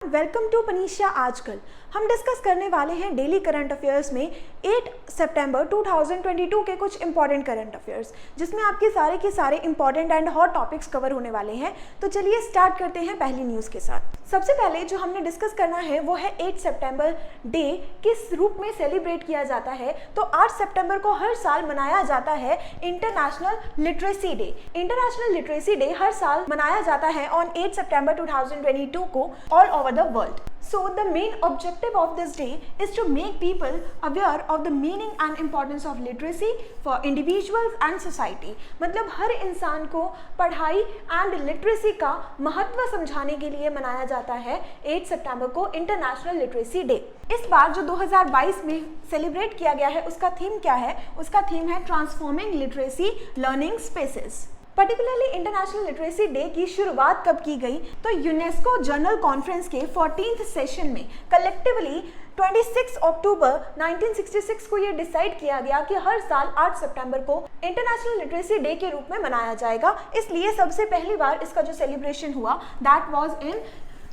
Welcome to पनीशा आजकल। हम discuss करने वाले हैं डेली करंट अफेयर्स में 8 सितंबर 2022 के कुछ इंपॉर्टेंट करंट अफेयर्स, जिसमें आपके सारे के सारे important and hot topics cover होने वाले हैं। तो चलिए स्टार्ट करते हैं पहली न्यूज़ के साथ। सबसे पहले जो हमने डिस्कस करना है वो है 8 सितंबर डे किस रूप में सेलिब्रेट किया जाता है। तो 8 सितंबर को हर साल मनाया जाता है international literacy day. International literacy day हर साल मनाया जाता है ऑन 8 सितंबर 2022 को all over the world. So the main objective of this day is to make people aware of the meaning and importance of literacy for individuals and society. मतलब हर इंसान को पढ़ाई एंड लिटरेसी का महत्व समझाने के लिए मनाया जाता है 8 सितंबर को इंटरनेशनल लिटरेसी डे। इस बार जो 2022 में सेलिब्रेट किया गया है उसका थीम क्या है? उसका थीम है transforming literacy learning spaces. Particularly international literacy day की शुरुआत कब की गई? तो यूनेस्को जनरल कॉन्फ्रेंस के 14th सेशन में कलेक्टिवली 26 अक्टूबर 1966 को ये डिसाइड किया गया कि हर साल 8 सितंबर को इंटरनेशनल लिटरेसी डे के रूप में मनाया जाएगा। इसलिए सबसे पहली बार इसका जो सेलिब्रेशन हुआ दैट वाज इन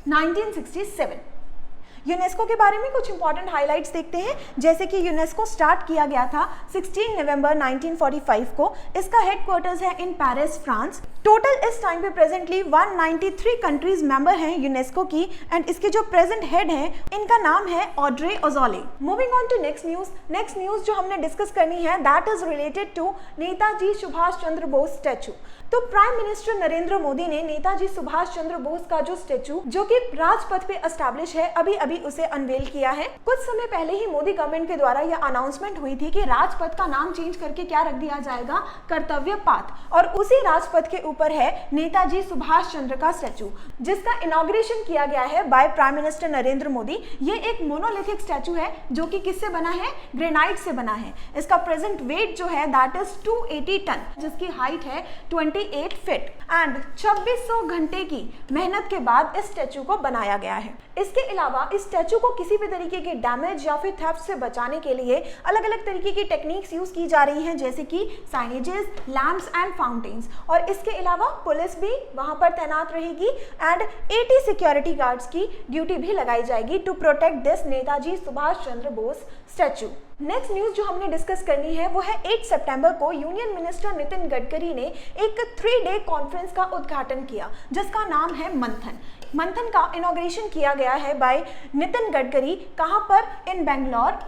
1967। यूनेस्को के बारे में कुछ इंपॉर्टेंट हाइलाइट्स देखते हैं, जैसे कि यूनेस्को स्टार्ट किया गया था 16 नवंबर 1945 को। इसका हेडक्वार्टर्स है इन पेरिस, फ्रांस। टोटल इस टाइम पे प्रेजेंटली 193 कंट्रीज मेंबर हैं यूनेस्को की, एंड इसके जो प्रेजेंट हेड हैं इनका नाम है Audrey Azoulay. Moving on to next news जो हमने डिस्कस करनी है that is related to Netaji Subhash Chandra Bose statue. तो प्राइम मिनिस्टर नरेंद्र मोदी ने नेताजी सुभाष चंद्र बोस का जो स्टैचू जो कि राजपथ पे एस्टैब्लिश है अभी उसे अनवेल किया है। कुछ समय पहले ही मोदी गवर्नमेंट के द्वारा यह अनाउंसमेंट हुई थी कि राजपथ का नाम चेंज करके क्या रख दिया जाएगा? कर्तव्य पाथ। और उसी राजपथ के ऊपर है नेताजी सुभाष चंद्र का स्टैचू, जिसका इनॉग्रेशन किया गया है by prime minister Narendra Modi. ये एक मोनोलिथिक स्टैचू है जो कि किससे बना है? ग्रेनाइट से बना है। इसका प्रेजेंट वेट जो है दैट इज 280 टन, जिसकी हाइट है 28 फीट एंड 2600 घंटे की मेहनत के बाद इस स्टैचू को बनाया गया है। इसके अलावा इस स्टैचू को किसी भी तरीके के डैमेज या फिर थेफ्ट से बचाने के लिए अलग अलग तरीके की टेक्निक्स यूज की जा रही हैं, जैसे कि साइनेजेस, लैंप्स एंड फाउंटेन्स। और इसके अलावा पुलिस भी वहां पर तैनात रहेगी एंड 80 सिक्योरिटी गार्ड्स की ड्यूटी भी लगाई जाएगी to protect this Netaji Subhash Chandra Bose statue. Next news जो हमने डिस्कस करनी है वो है 8 सितंबर को यूनियन मिनिस्टर नितिन गडकरी ने एक 3-day कॉन्फ्रेंस का उद्घाटन किया, जिसका नाम है मंथन का इनॉग्रेशन किया गया है बाय नितिन गडकरी। कहां पर? इन बेंगलोर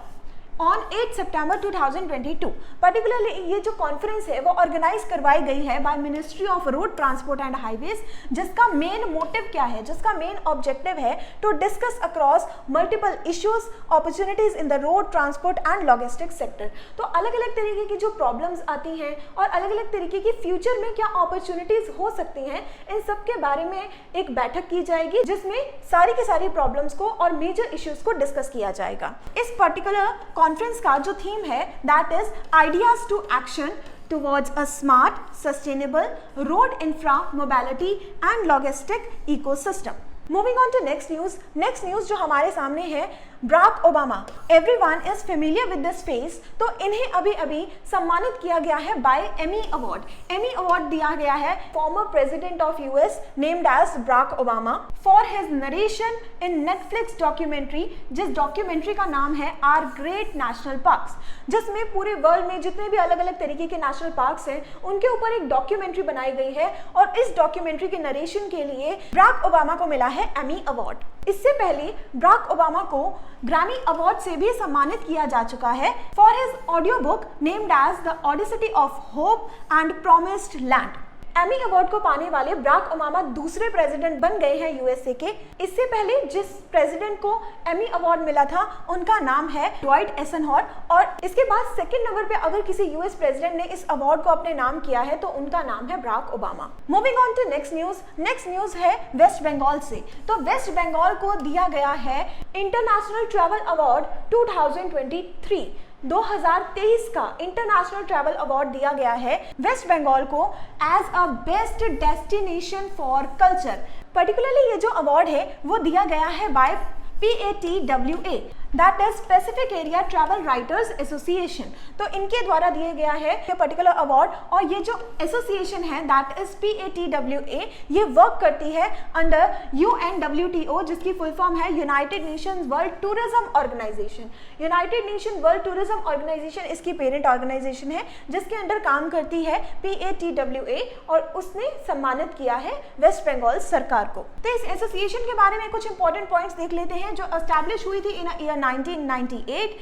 ऑन 8 सितंबर 2022। पर्टिकुलरली ये जो कॉन्फ्रेंस है वो ऑर्गेनाइज करवाई गई है by ministry of road transport and highways, जिसका मेन मोटिव क्या है? जिसका मेन ऑब्जेक्टिव है to discuss across multiple issues opportunities in the road transport and logistics sector. तो अलग अलग तरीके की जो प्रॉब्लम्स आती हैं और अलग अलग तरीके की फ्यूचर में क्या अपॉर्चुनिटीज हो सकती हैं, इन सब के बारे में एक बैठक की जाएगी, जिसमें सारी की सारी प्रॉब्लम्स को और मेजर इश्यूज को डिस्कस किया जाएगा। इस पर्टिकुलर कॉन्फ्रेंस का जो थीम है that is ideas to action towards a smart, sustainable road infra mobility and logistic ecosystem. Moving on to next news जो हमारे सामने है Barack Obama. Everyone is familiar with this face. तो इन्हें अभी सम्मानित किया गया है by Emmy award. Emmy award दिया गया है former president of US named as Barack Obama for his narration in Netflix documentary, जिस डॉक्यूमेंट्री का नाम है आर ग्रेट नेशनल पार्क्स, जिसमें पूरे वर्ल्ड में जितने भी अलग अलग तरीके के नेशनल पार्क्स हैं उनके ऊपर एक डॉक्यूमेंट्री बनाई गई है। और इस डॉक्यूमेंट्री के नरेशन के लिए बराक ओबामा को मिला है एमी अवार्ड। इससे पहले बराक ओबामा को ग्रैमी अवार्ड से भी सम्मानित किया जा चुका है for his audio book named as the audacity of hope and promised land. Emmy award को पाने वाले बराक ओबामा दूसरे प्रेसिडेंट बन गए हैं यूएसए के। इससे पहले जिस प्रेसिडेंट को एमी अवार्ड मिला था उनका नाम है ड्वाइट एइसेनहावर, और इसके बाद सेकंड नंबर पे अगर किसी यूएस प्रेसिडेंट ने इस अवार्ड को अपने नाम किया है तो उनका नाम है Barack Obama. Moving on to next news है वेस्ट बंगाल से। तो वेस्ट बंगाल को दिया गया है इंटरनेशनल ट्रैवल अवार्ड 2023। 2023 का इंटरनेशनल ट्रैवल अवार्ड दिया गया है वेस्ट बंगाल को as a best destination for culture. Particularly ये जो अवार्ड है वो दिया गया है by PATWA that is Pacific area travel writers association. तो इनके द्वारा दिया गया है ये पर्टिकुलर अवार्ड, और ये जो एसोसिएशन है दैट इज PATWA, ये वर्क करती है अंडर UNWTO, जिसकी फुल फॉर्म है United Nations World Tourism Organisation. United Nation World Tourism Organisation इसकी पेरेंट ऑर्गेनाइजेशन है जिसके अंडर काम करती है PATWA, और उसने सम्मानित किया है वेस्ट बंगाल सरकार को। तो इस एसोसिएशन के बारे में कुछ इंपॉर्टेंट पॉइंट्स देख लेते हैं, जो एस्टैब्लिश हुई थी इन year 1998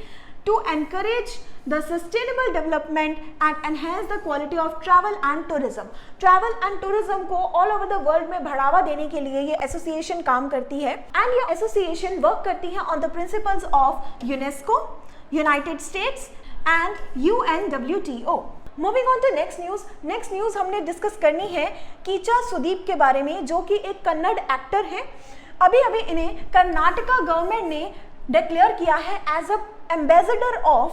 to encourage the sustainable development and enhance the quality of travel and tourism। travel and tourism को all over the world में बढ़ावा देने के लिए ये एसोसिएशन काम करती है, एंड ये एसोसिएशन वर्क करती है on the principles of UNESCO, United States and UNWTO। Moving on to next news हमने डिस्कस करनी है कीचा सुदीप के बारे में, जो कि एक कन्नड़ एक्टर है। अभी इन्हें कर्नाटका गवर्नमेंट ने डिक्लेयर किया है as a ambassador of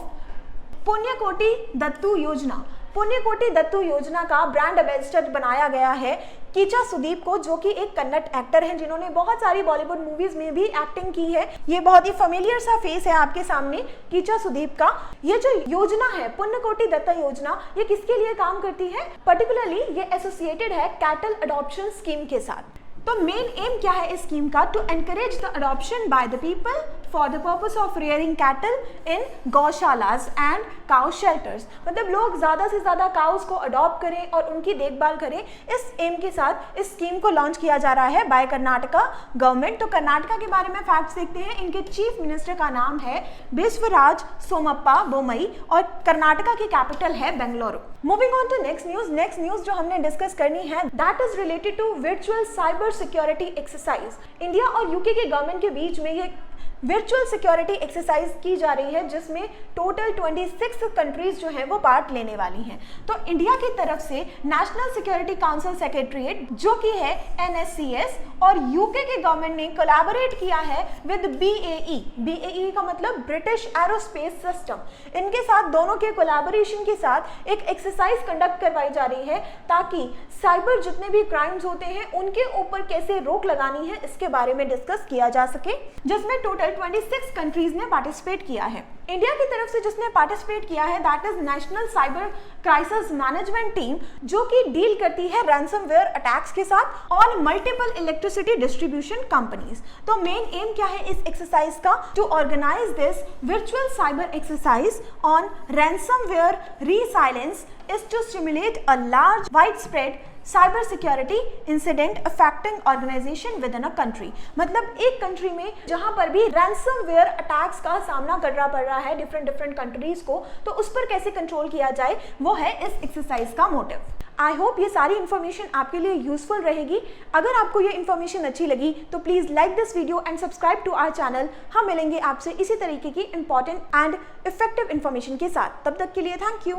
Punyakoti Dattu Yojana. Punyakoti Dattu योजना का ब्रांड एम्बेसडर बनाया गया है कीचा सुदीप को, जो कि एक कन्नड़ एक्टर हैं जिन्होंने बहुत सारी बॉलीवुड मूवीज में भी एक्टिंग की है। ये बहुत ही फेमिलियर सा फेस है आपके सामने कीचा सुदीप का। ये जो योजना है पुण्यकोटि दत्ता योजना, ये किसके लिए काम करती है? पर्टिकुलरली ये एसोसिएटेड है कैटल अडॉप्शन स्कीम के साथ। तो मेन एम क्या है इस स्कीम का? To encourage the adoption by the people for the purpose of rearing cattle in gaushalas and cow shelters. मतलब लोग ज़्यादा से ज़्यादा काउस को अडॉप्ट करें और उनकी देखभाल करें, इस एम के साथ इस स्कीम को लॉन्च किया जा रहा है बाय कर्नाटका गवर्नमेंट। तो कर्नाटका के बारे में फैक्ट्स देखते हैं। इनके चीफ मिनिस्टर का नाम है बिस्वराज सोमप्पा बोमई, और कर्नाटका की कैपिटल है Bengaluru. Moving on to next news जो हमने डिस्कस करनी है that is related to virtual cyber security exercise. India और यूके के गवर्नमेंट के बीच में ये वर्चुअल सिक्योरिटी एक्सरसाइज की जा रही है, जिसमें टोटल 26 कंट्रीज जो हैं वो पार्ट लेने वाली हैं। तो इंडिया की तरफ से नेशनल सिक्योरिटी काउंसिल सेक्रेटरीट जो कि है NSCS, और यूके के गवर्नमेंट ने कोलैबोरेट किया है विद BAE का मतलब ब्रिटिश एरोस्पेस सिस्टम। इनके साथ दोनों के कोलैबोरेशन के साथ एक एक्सरसाइज कंडक्ट करवाई जा रही है, ताकि साइबर जितने भी क्राइम्स होते हैं उनके ऊपर कैसे रोक लगानी है इसके बारे में डिस्कस किया जा सके, जिसमें टोटल 26 कंट्रीज ने पार्टिसिपेट किया है। इंडिया की तरफ से जिसने पार्टिसिपेट किया है that is national cyber crisis management team, जो कि डील करती है रैंसमवेयर अटैक्स के साथ on multiple electricity distribution companies. तो मेन एम क्या है इस एक्सरसाइज का? To organise this virtual cyber exercise on ransomware resilience is to stimulate a large widespread cyber security incident affecting organisation within a country. मतलब एक country में जहां पर भी रैंसमवेयर अटैक्स का सामना करना पड़ रहा है डिफरेंट कंट्रीज को, तो उस पर कैसे कंट्रोल किया जाए, वो है इस एक्सरसाइज का मोटिव। आई होप ये सारी इन्फॉर्मेशन आपके लिए यूजफुल रहेगी। अगर आपको ये इन्फॉर्मेशन अच्छी लगी तो please like this video and subscribe to our channel. हम मिलेंगे आपसे इसी तरीके की इंपॉर्टेंट एंड इफेक्टिव इन्फॉर्मेशन के साथ। तब तक के लिए थैंक यू।